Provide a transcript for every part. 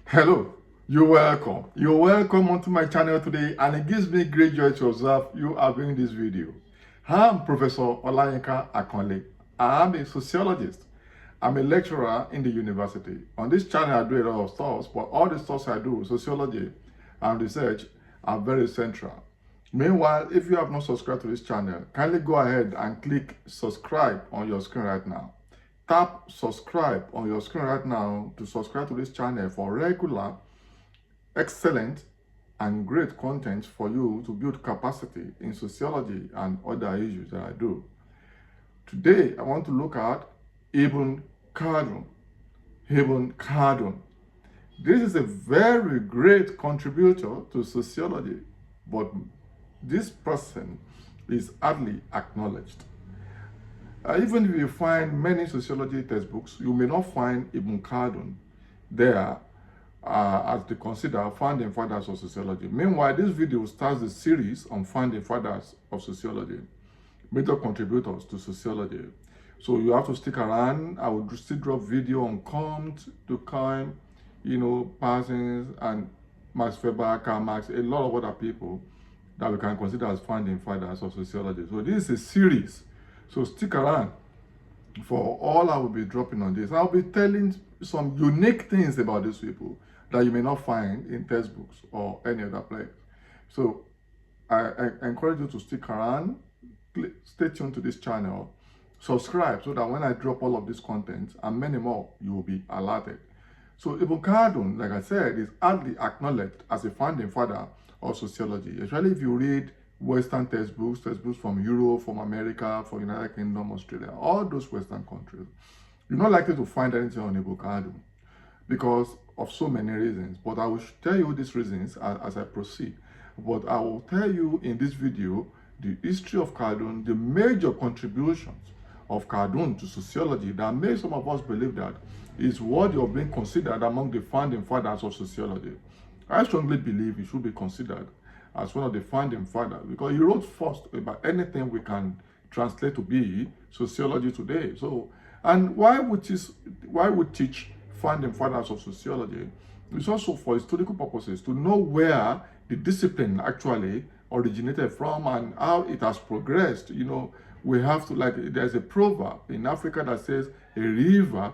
Hello, you're welcome. You're welcome onto my channel today, and it gives me great joy to observe you are viewing this video. I'm Professor Olayinka Akonle. I'm a sociologist. I'm a lecturer in the university. On this channel, I do a lot of stuff, but all the stuff I do, sociology and research, are very central. Meanwhile, if you have not subscribed to this channel, kindly go ahead and click subscribe on your screen right now. Tap subscribe on your screen right now to subscribe to this channel for regular, excellent, and great content for you to build capacity in sociology and other issues that I do. Today, I want to look at Ibn Khaldun. Ibn Khaldun. This is a very great contributor to sociology, but this person is hardly acknowledged. Even if you find many sociology textbooks, you may not find Ibn Khaldun there as they consider founding fathers of sociology. Meanwhile, this video starts the series on founding fathers of sociology, major contributors to sociology. So you have to stick around. I will still drop video on Comte, Durkheim, Parsons, and Max Weber, Karl Marx, a lot of other people that we can consider as founding fathers of sociology. So this is a series. So stick around for all I will be dropping on this. I'll be telling some unique things about these people that you may not find in textbooks or any other place. So I encourage you to stick around, stay tuned to this channel, subscribe so that when I drop all of this content and many more, you will be alerted. So Ibn Khaldun, like I said, is hardly acknowledged as a founding father of sociology, especially if you read Western textbooks from Europe, from America, from United Kingdom, Australia, all those Western countries. You're not likely to find anything on Ibn Khaldun because of so many reasons. But I will tell you these reasons as I proceed. But I will tell you in this video the history of Khaldun, the major contributions of Khaldun to sociology that made some of us believe that is worthy of being considered among the founding fathers of sociology. I strongly believe it should be considered as one of the founding fathers because he wrote first about anything we can translate to be sociology today. So, and why we teach founding fathers of sociology? It's also for historical purposes to know where the discipline actually originated from and how it has progressed. We have to, there's a proverb in Africa that says a river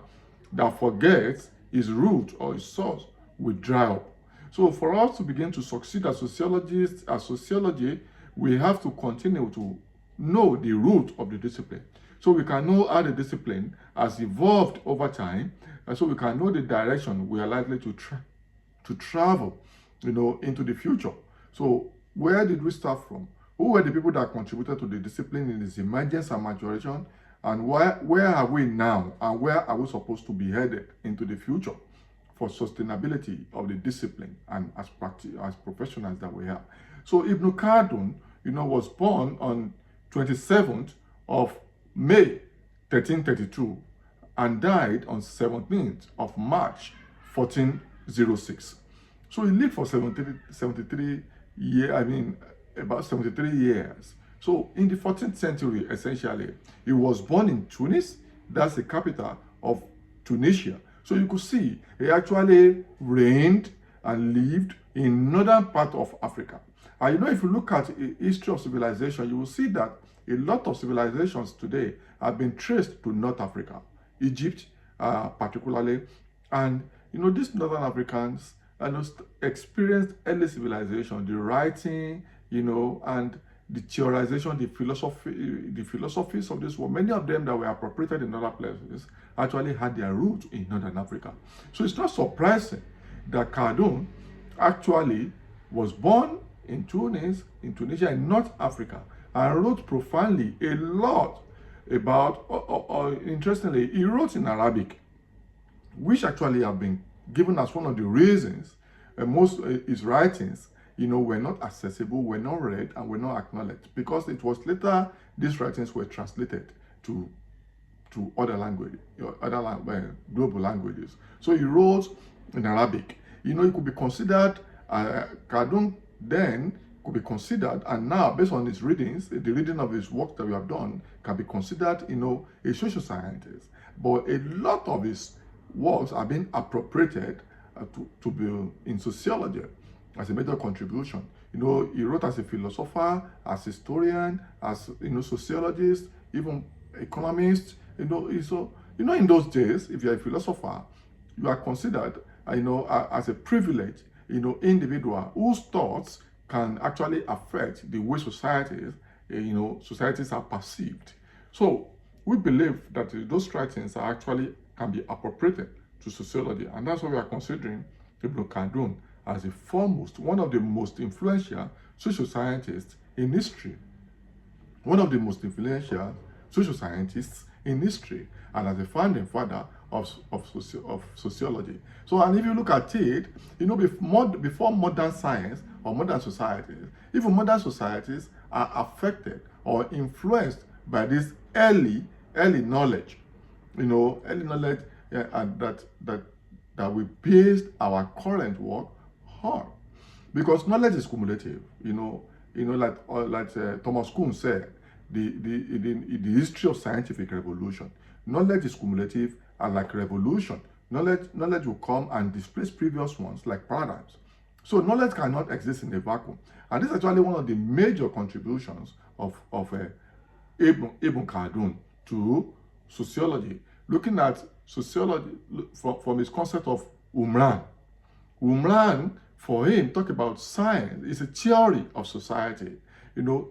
that forgets its root or its source will dry up. So for us to begin to succeed as sociologists, as sociology, we have to continue to know the root of the discipline. So we can know how the discipline has evolved over time, and so we can know the direction we are likely to travel, into the future. So where did we start from? Who were the people that contributed to the discipline in its emergence and maturation? And where are we now? And where are we supposed to be headed into the future for sustainability of the discipline and as professionals that we have? So Ibn Khaldun, was born on 27th of May 1332 and died on 17th of March 1406. So he lived for 73 years, about 73 years. So in the 14th century, essentially, he was born in Tunis. That's the capital of Tunisia. So you could see he actually reigned and lived in northern part of Africa. And if you look at the history of civilization, you will see that a lot of civilizations today have been traced to North Africa, Egypt particularly. And these northern Africans experienced early civilization, the writing, and the theorization, the philosophies of this world. Many of them that were appropriated in other places actually had their roots in Northern Africa. So it's not surprising that Khaldun actually was born in Tunisia, in North Africa, and wrote profoundly a lot about, interestingly, he wrote in Arabic, which actually have been given as one of the reasons most his writings were not accessible, were not read, and were not acknowledged, because it was later these writings were translated to other languages, global languages. So he wrote in Arabic. He could be considered, Khaldun then could be considered, and now based on his readings, the reading of his work that we have done, can be considered, a social scientist. But a lot of his works are being appropriated to be in sociology as a major contribution. He wrote as a philosopher, as historian, as sociologist, even economist. In those days, if you're a philosopher, you are considered, as a privileged, individual whose thoughts can actually affect the way societies are perceived. So we believe that those writings can be appropriated to sociology, and that's why we are considering Ibn Khaldun as one of the most influential social scientists in history. One of the most influential social scientists in history, and as a founding father of sociology. So, and if you look at it, before modern science or modern societies, even modern societies are affected or influenced by this early knowledge, early knowledge, and that we based our current work on, because knowledge is cumulative. Like Thomas Kuhn said, the history of scientific revolution, knowledge is cumulative, and like revolution, knowledge will come and displace previous ones like paradigms. So knowledge cannot exist in a vacuum, and this is actually one of the major contributions of Ibn Khaldun to sociology, looking at sociology from his concept of Umran. Umran, for him, talk about science is a theory of society,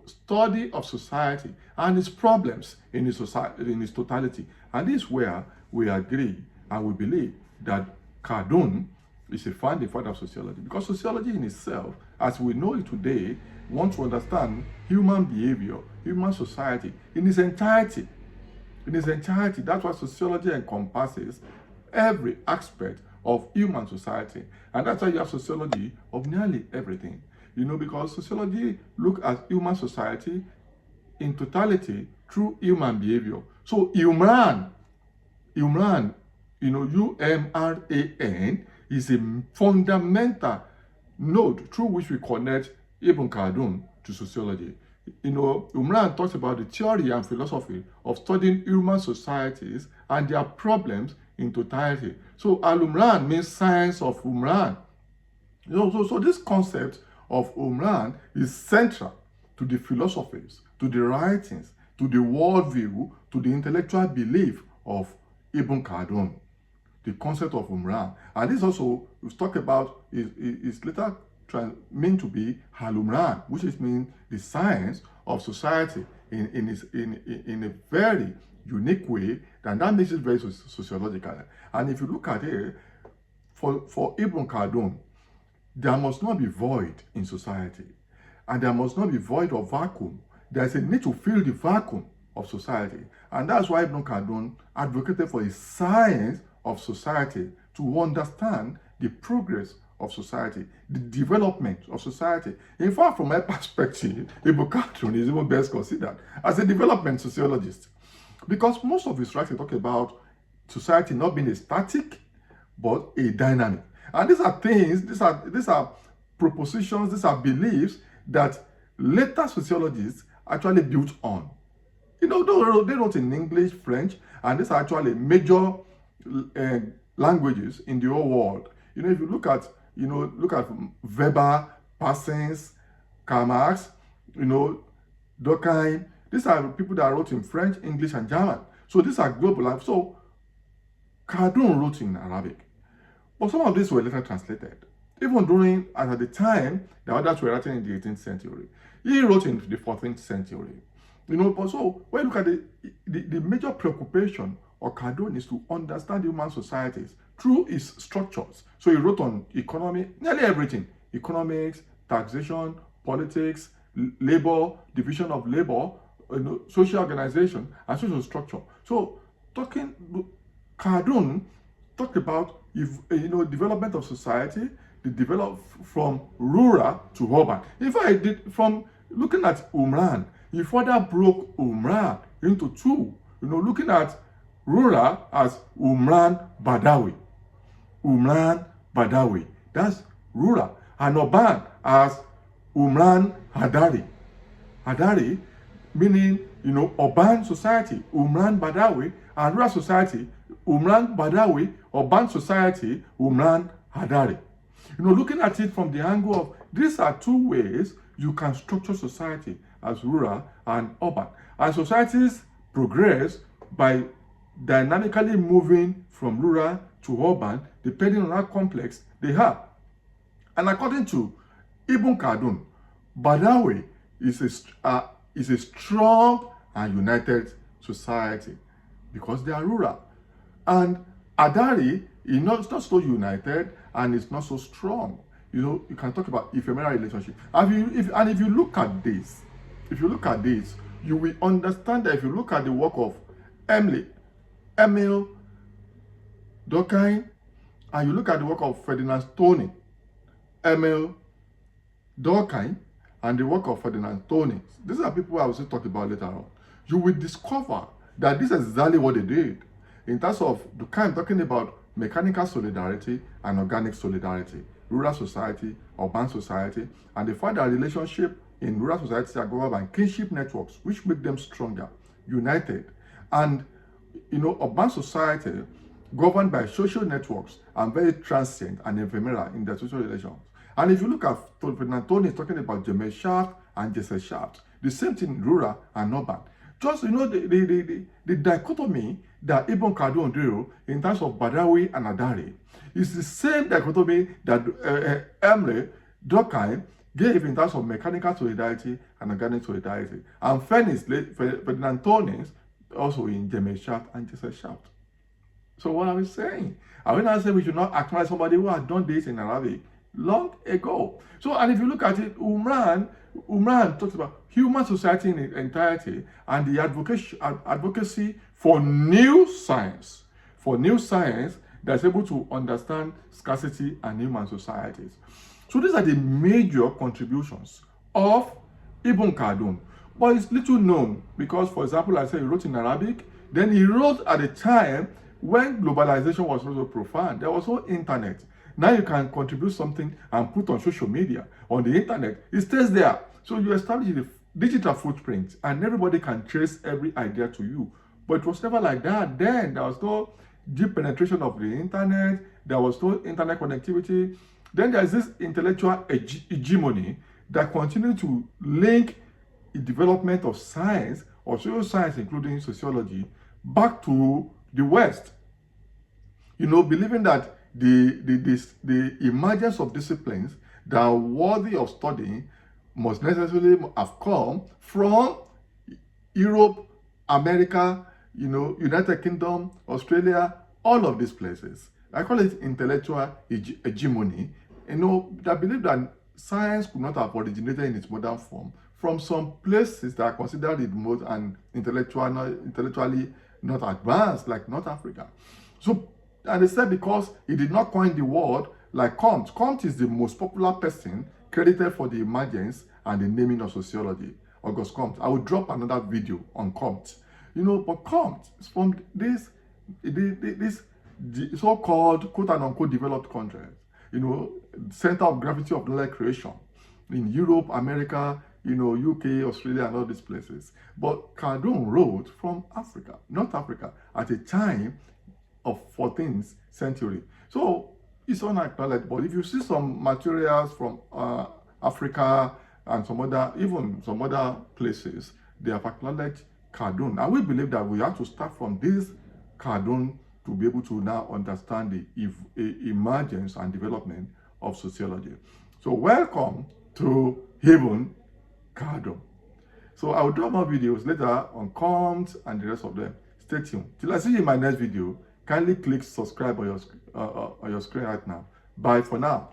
study of society and its problems in its totality. And this is where we agree and we believe that Khaldun is a founding father of sociology, because sociology in itself, as we know it today, wants to understand human behavior, human society in its entirety. That's what sociology encompasses, every aspect of human society. And that's why you have sociology of nearly everything. Because sociology looks at human society in totality through human behavior. So Umran, UMRAN, is a fundamental node through which we connect Ibn Khaldun to sociology. Umran talks about the theory and philosophy of studying human societies and their problems in totality. So Al-Umran means science of Umran. So this concept of Umran is central to the philosophies, to the writings, to the worldview, to the intellectual belief of Ibn Khaldun, the concept of Umran. And this also, we've talked about, is later meant to be Al-Umran, which is mean the science of society in a very unique way, and that makes it very sociological. And if you look at it, for Ibn Khaldun, there must not be void in society, and there must not be void or vacuum. There's a need to fill the vacuum of society, and that's why Ibn Khaldun advocated for a science of society to understand the progress of society, the development of society. In fact, from my perspective, Ibn Khaldun is even best considered as a development sociologist, because most of his writings talk about society not being a static, but a dynamic. And these are things, these are propositions, these are beliefs that later sociologists actually built on. They wrote in English, French, and these are actually major languages in the whole world. If you look at Weber, Parsons, Karl Marx, Durkheim, these are people that wrote in French, English, and German. So these are global. So Khaldun wrote in Arabic, but some of these were later translated. Even at the time, the others were writing in the 18th century. He wrote in the 14th century. But so when you look at the major preoccupation of Khaldun is to understand human societies through its structures. So he wrote on economy, nearly everything: economics, taxation, politics, labor, division of labor, social organization, and social structure. So Khaldun talked about development of society, the develop from rural to urban. In fact, from looking at Umran, he further broke Umran into two. Looking at rural as Umran Badawi. Umran Badawi, that's rural. And urban as Umran Hadari. Hadari meaning, urban society, Umran Badawi, and rural society, Umran Badawi, urban society, Umran Adari. Looking at it from the angle of these are two ways you can structure society as rural and urban. And societies progress by dynamically moving from rural to urban depending on how complex they are. And according to Ibn Khaldun, Badawi is a strong and united society because they are rural. And Adari is not so united and it's not so strong. You can talk about ephemeral relationship. If you look at this, you will understand that if you look at the work of Emile Durkheim, and you look at the work of Ferdinand Tony, Emile Durkheim, and the work of Ferdinand Tony, these are people I will still talk about later on. You will discover that this is exactly what they did. In terms of Durkheim talking about mechanical solidarity and organic solidarity, rural society, urban society, and they find that relationship in rural societies are governed by kinship networks, which make them stronger, united. And urban society governed by social networks and very transient and ephemeral in their social relations. And if you look at Ferdinand Tony talking about Gemeinschaft and Gesellschaft, the same thing rural and urban. Just the dichotomy that Ibn Khaldun drew in terms of Badawi and Adari is the same dichotomy that Emile Durkheim gave in terms of mechanical solidarity and organic solidarity. And Ferdinand Tony also in Gemeinschaft and Gesellschaft. So what are we saying? Are we not saying we should not acknowledge somebody who had done this in Arabic long ago? So, and if you look at it, Umran talks about human society in its entirety and the advocacy for new science that's able to understand scarcity and human societies. So these are the major contributions of Ibn Khaldun. But it's little known because, for example, I said he wrote in Arabic, then he wrote at a time when globalization was also profound. There was no internet. Now you can contribute something and put on social media, on the internet. It stays there. So you establish the digital footprint and everybody can trace every idea to you. But it was never like that then. There was no deep penetration of the internet. There was no internet connectivity. Then there's this intellectual hegemony that continued to link the development of science or social science, including sociology, back to the West. Believing that the emergence of disciplines that are worthy of studying must necessarily have come from Europe, America, United Kingdom, Australia, all of these places. I call it intellectual hegemony. That believe that science could not have originated in its modern form from some places that are considered remote and intellectually not advanced, like North Africa. So, and they said because he did not coin the word like Comte. Comte is the most popular person credited for the emergence and the naming of sociology, Auguste Comte. I will drop another video on Comte. But Comte is from this so-called quote-unquote developed countries, center of gravity of knowledge creation in Europe, America, UK, Australia, and all these places. But Khaldun wrote from Africa, North Africa, at a time of 14th century. So it's unacknowledged. But if you see some materials from Africa and some other places, they have acknowledged Khaldun. And we believe that we have to start from this Khaldun to be able to now understand the emergence and development of sociology. So welcome to Ibn Khaldun. So I will drop more videos later on Comte and the rest of them. Stay tuned. Till I see you in my next video, kindly click subscribe on your screen right now. Bye for now.